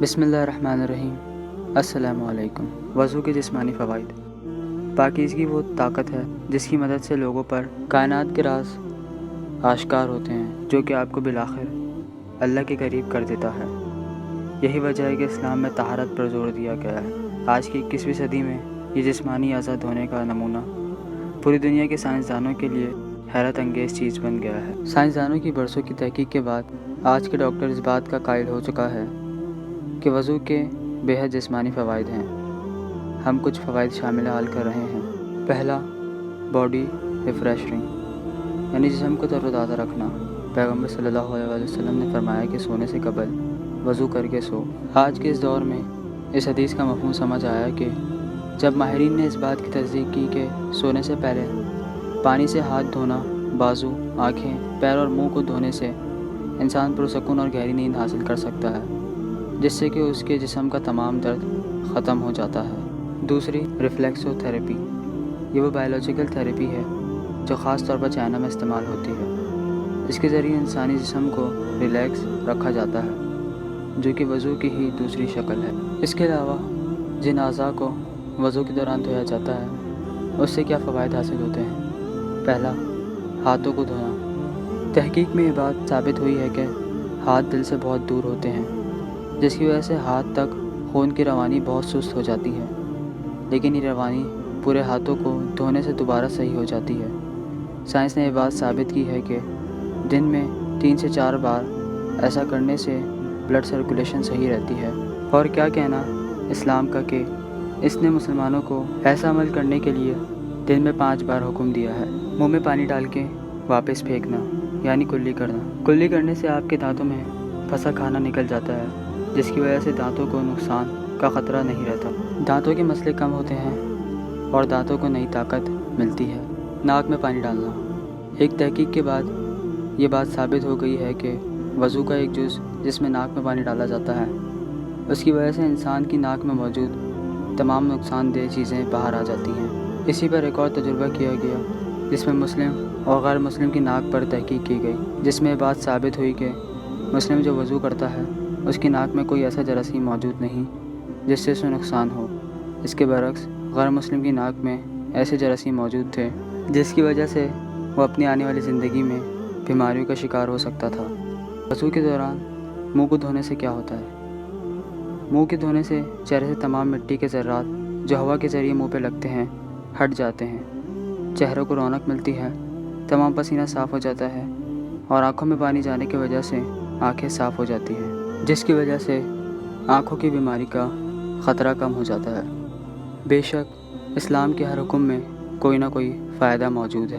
بسم اللہ الرحمن الرحیم۔ السلام علیکم۔ وضو کے جسمانی فوائد۔ پاکیزگی وہ طاقت ہے جس کی مدد سے لوگوں پر کائنات کے راز آشکار ہوتے ہیں، جو کہ آپ کو بالآخر اللہ کے قریب کر دیتا ہے۔ یہی وجہ ہے کہ اسلام میں طہارت پر زور دیا گیا ہے۔ آج کی 21ویں صدی میں یہ جسمانی اعضاء دھونے کا نمونہ پوری دنیا کے سائنسدانوں کے لیے حیرت انگیز چیز بن گیا ہے۔ سائنسدانوں کی برسوں کی تحقیق کے بعد آج کے ڈاکٹر اس بات کا قائل ہو چکا ہے کہ وضو کے بے حد جسمانی فوائد ہیں۔ ہم کچھ فوائد شامل حال کر رہے ہیں۔ پہلا، باڈی ریفریشنگ، یعنی جسم کو تر و تازہ رکھنا۔ پیغمبر صلی اللہ علیہ وسلم نے فرمایا کہ سونے سے قبل وضو کر کے سو۔ آج کے اس دور میں اس حدیث کا مفہوم سمجھ آیا کہ جب ماہرین نے اس بات کی تصدیق کی کہ سونے سے پہلے پانی سے ہاتھ دھونا، بازو، آنکھیں، پیر اور منہ کو دھونے سے انسان پرسکون اور گہری نیند حاصل کر سکتا ہے، جس سے کہ اس کے جسم کا تمام درد ختم ہو جاتا ہے۔ دوسری، ریفلیکسو تھیراپی۔ یہ وہ بایولوجیکل تھیراپی ہے جو خاص طور پر چائنا میں استعمال ہوتی ہے۔ اس کے ذریعے انسانی جسم کو ریلیکس رکھا جاتا ہے، جو کہ وضو کی ہی دوسری شکل ہے۔ اس کے علاوہ جن اعضاء کو وضو کے دوران دھویا جاتا ہے، اس سے کیا فوائد حاصل ہوتے ہیں؟ پہلا، ہاتھوں کو دھونا۔ تحقیق میں یہ بات ثابت ہوئی ہے کہ ہاتھ دل سے بہت دور ہوتے ہیں، جس کی وجہ سے ہاتھ تک خون کی روانی بہت سست ہو جاتی ہے، لیکن یہ روانی پورے ہاتھوں کو دھونے سے دوبارہ صحیح ہو جاتی ہے۔ سائنس نے یہ بات ثابت کی ہے کہ دن میں 3 سے 4 بار ایسا کرنے سے بلڈ سرکولیشن صحیح رہتی ہے۔ اور کیا کہنا اسلام کا کہ اس نے مسلمانوں کو ایسا عمل کرنے کے لیے دن میں 5 بار حکم دیا ہے۔ منہ میں پانی ڈال کے واپس پھینکنا، یعنی کلی کرنا۔ کلی کرنے سے آپ کے دانتوں میں پھنسا کھانا نکل جاتا ہے، جس کی وجہ سے دانتوں کو نقصان کا خطرہ نہیں رہتا۔ دانتوں کے مسئلے کم ہوتے ہیں اور دانتوں کو نئی طاقت ملتی ہے۔ ناک میں پانی ڈالنا۔ ایک تحقیق کے بعد یہ بات ثابت ہو گئی ہے کہ وضو کا ایک جز جس میں ناک میں پانی ڈالا جاتا ہے، اس کی وجہ سے انسان کی ناک میں موجود تمام نقصان دہ چیزیں باہر آ جاتی ہیں۔ اسی پر ایک اور تجربہ کیا گیا جس میں مسلم اور غیر مسلم کی ناک پر تحقیق کی گئی، جس میں یہ بات ثابت ہوئی کہ مسلم جو وضو کرتا ہے اس کی ناک میں کوئی ایسا جراثیم موجود نہیں جس سے اسے نقصان ہو۔ اس کے برعکس غیر مسلم کی ناک میں ایسے جراثیم موجود تھے جس کی وجہ سے وہ اپنی آنے والی زندگی میں بیماریوں کا شکار ہو سکتا تھا۔ وضو کے دوران منہ کو دھونے سے کیا ہوتا ہے؟ منہ کے دھونے سے چہرے سے تمام مٹی کے ذرات جو ہوا کے ذریعے منہ پہ لگتے ہیں ہٹ جاتے ہیں، چہروں کو رونق ملتی ہے، تمام پسینہ صاف ہو جاتا ہے اور آنکھوں میں پانی جانے کی وجہ سے آنکھیں صاف ہو جاتی ہیں، جس کی وجہ سے آنکھوں کی بیماری کا خطرہ کم ہو جاتا ہے۔ بے شک اسلام کے ہر حکم میں کوئی نہ کوئی فائدہ موجود ہے۔